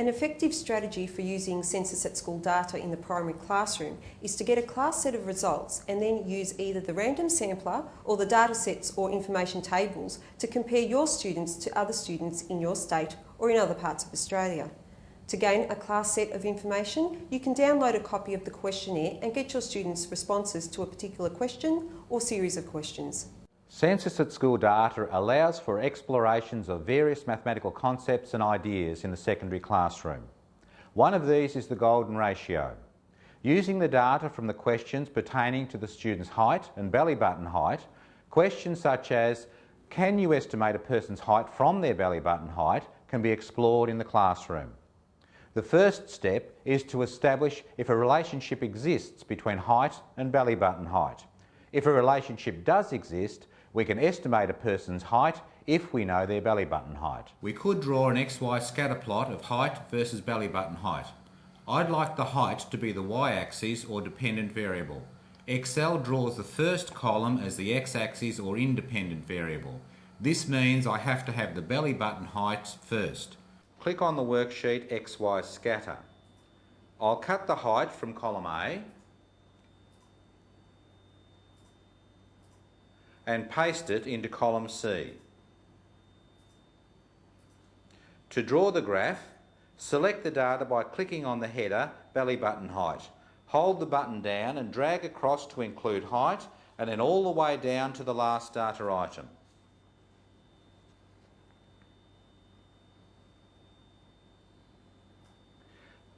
An effective strategy for using CensusAtSchool data in the primary classroom is to get a class set of results and then use either the random sampler or the data sets or information tables to compare your students to other students in your state or in other parts of Australia. To gain a class set of information, you can download a copy of the questionnaire and get your students' responses to a particular question or series of questions. CensusAtSchool data allows for explorations of various mathematical concepts and ideas in the secondary classroom. One of these is the golden ratio. Using the data from the questions pertaining to the student's height and belly button height, questions such as, can you estimate a person's height from their belly button height, can be explored in the classroom. The first step is to establish if a relationship exists between height and belly button height. If a relationship does exist, we can estimate a person's height if we know their belly button height. We could draw an XY scatter plot of height versus belly button height. I'd like the height to be the y-axis or dependent variable. Excel draws the first column as the x-axis or independent variable. This means I have to have the belly button height first. Click on the worksheet XY scatter. I'll cut the height from column A and paste it into column C. To draw the graph, select the data by clicking on the header belly button height. Hold the button down and drag across to include height and then all the way down to the last data item.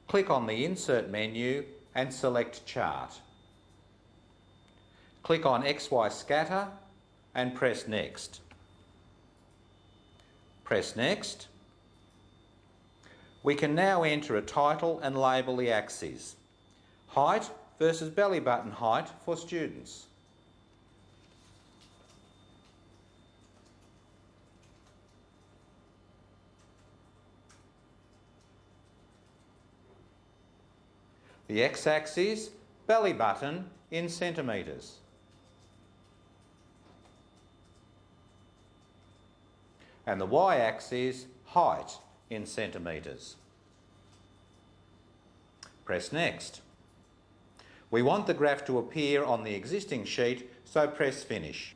Click on the Insert menu and select Chart. Click on XY Scatter and press Next. Press Next. We can now enter a title and label the axes. Height versus belly button height for students. The x-axis, belly button in centimetres. And the y-axis, height in centimetres. Press Next. We want the graph to appear on the existing sheet, so press Finish.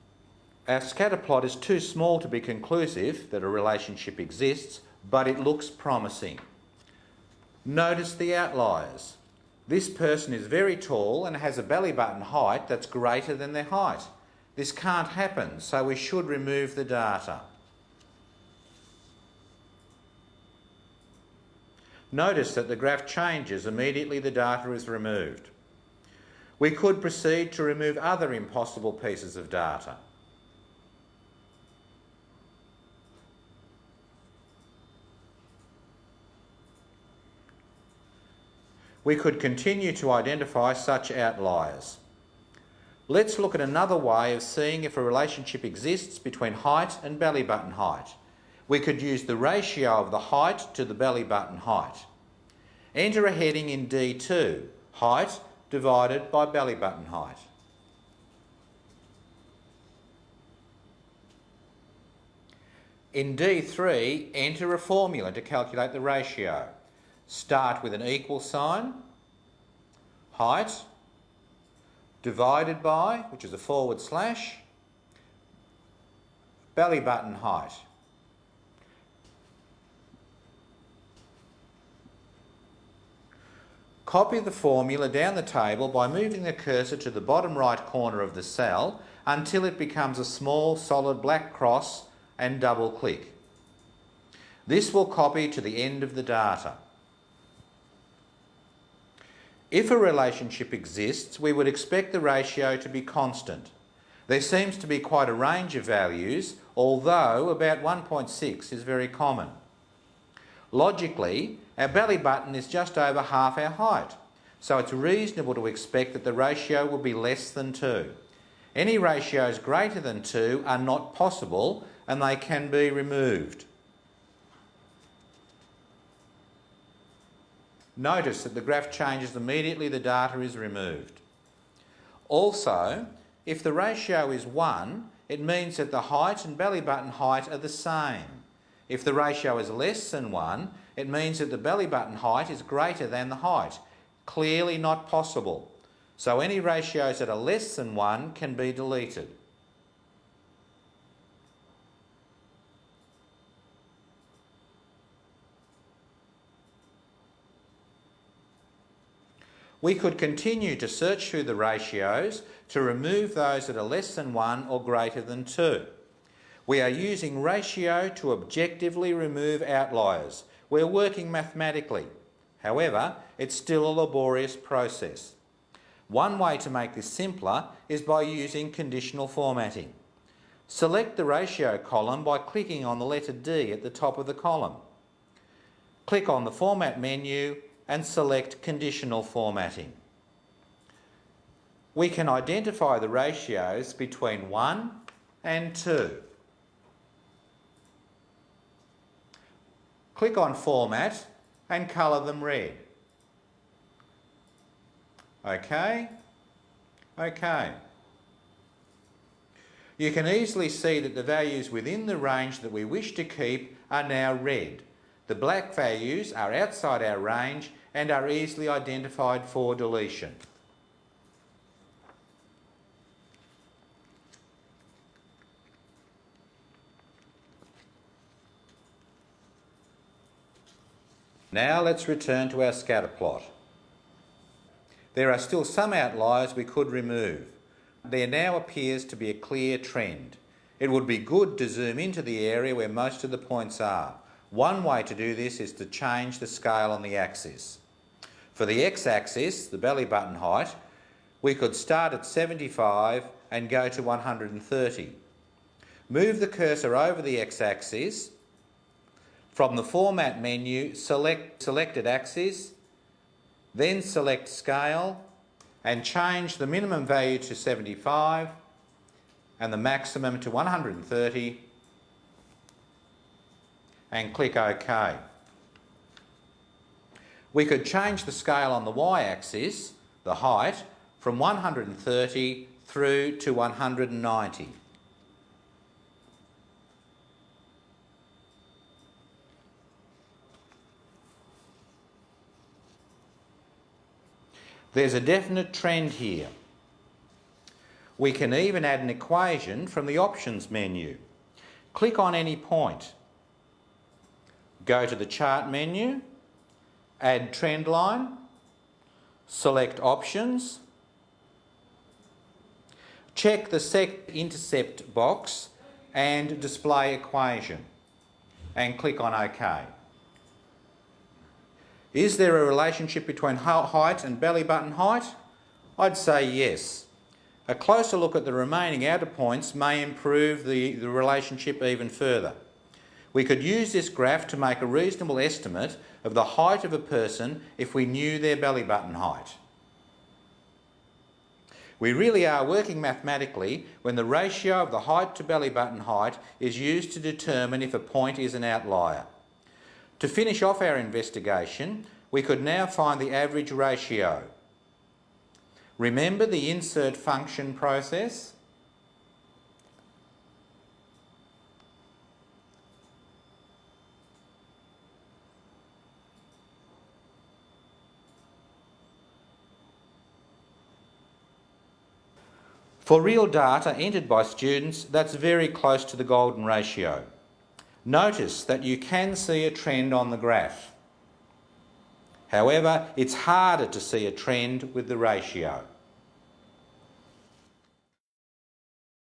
Our scatter plot is too small to be conclusive that a relationship exists, but it looks promising. Notice the outliers. This person is very tall and has a belly button height that's greater than their height. This can't happen, so we should remove the data. Notice that the graph changes immediately the data is removed. We could proceed to remove other impossible pieces of data. We could continue to identify such outliers. Let's look at another way of seeing if a relationship exists between height and belly button height. We could use the ratio of the height to the belly button height. Enter a heading in D2, height divided by belly button height. In D3, enter a formula to calculate the ratio. Start with an equal sign, height divided by, which is a forward slash, belly button height. Copy the formula down the table by moving the cursor to the bottom right corner of the cell until it becomes a small solid black cross and double click. This will copy to the end of the data. If a relationship exists, we would expect the ratio to be constant. There seems to be quite a range of values, although about 1.6 is very common. Logically, our belly button is just over half our height, so it's reasonable to expect that the ratio will be less than 2. Any ratios greater than 2 are not possible and they can be removed. Notice that the graph changes immediately the data is removed. Also, if the ratio is 1, it means that the height and belly button height are the same. If the ratio is less than 1, it means that the belly button height is greater than the height. Clearly not possible. So any ratios that are less than 1 can be deleted. We could continue to search through the ratios to remove those that are less than 1 or greater than 2. We are using ratio to objectively remove outliers. We're working mathematically. However, it's still a laborious process. One way to make this simpler is by using conditional formatting. Select the ratio column by clicking on the letter D at the top of the column. Click on the Format menu and select Conditional Formatting. We can identify the ratios between 1 and 2. Click on Format and colour them red. OK. You can easily see that the values within the range that we wish to keep are now red. The black values are outside our range and are easily identified for deletion. Now let's return to our scatter plot. There are still some outliers we could remove. There now appears to be a clear trend. It would be good to zoom into the area where most of the points are. One way to do this is to change the scale on the axis. For the x-axis, the belly button height, we could start at 75 and go to 130. Move the cursor over the x-axis. From the Format menu, select Selected Axis, then select Scale and change the minimum value to 75 and the maximum to 130 and click OK. We could change the scale on the y-axis, the height, from 130 through to 190. There's a definite trend here. We can even add an equation from the Options menu. Click on any point. Go to the Chart menu, add Trend Line, select Options, check the Set Intercept box and Display Equation, and click on OK. Is there a relationship between height and belly button height? I'd say yes. A closer look at the remaining outer points may improve the relationship even further. We could use this graph to make a reasonable estimate of the height of a person if we knew their belly button height. We really are working mathematically when the ratio of the height to belly button height is used to determine if a point is an outlier. To finish off our investigation, we could now find the average ratio. Remember the insert function process? For real data entered by students, that's very close to the golden ratio. Notice that you can see a trend on the graph. However, it's harder to see a trend with the ratio.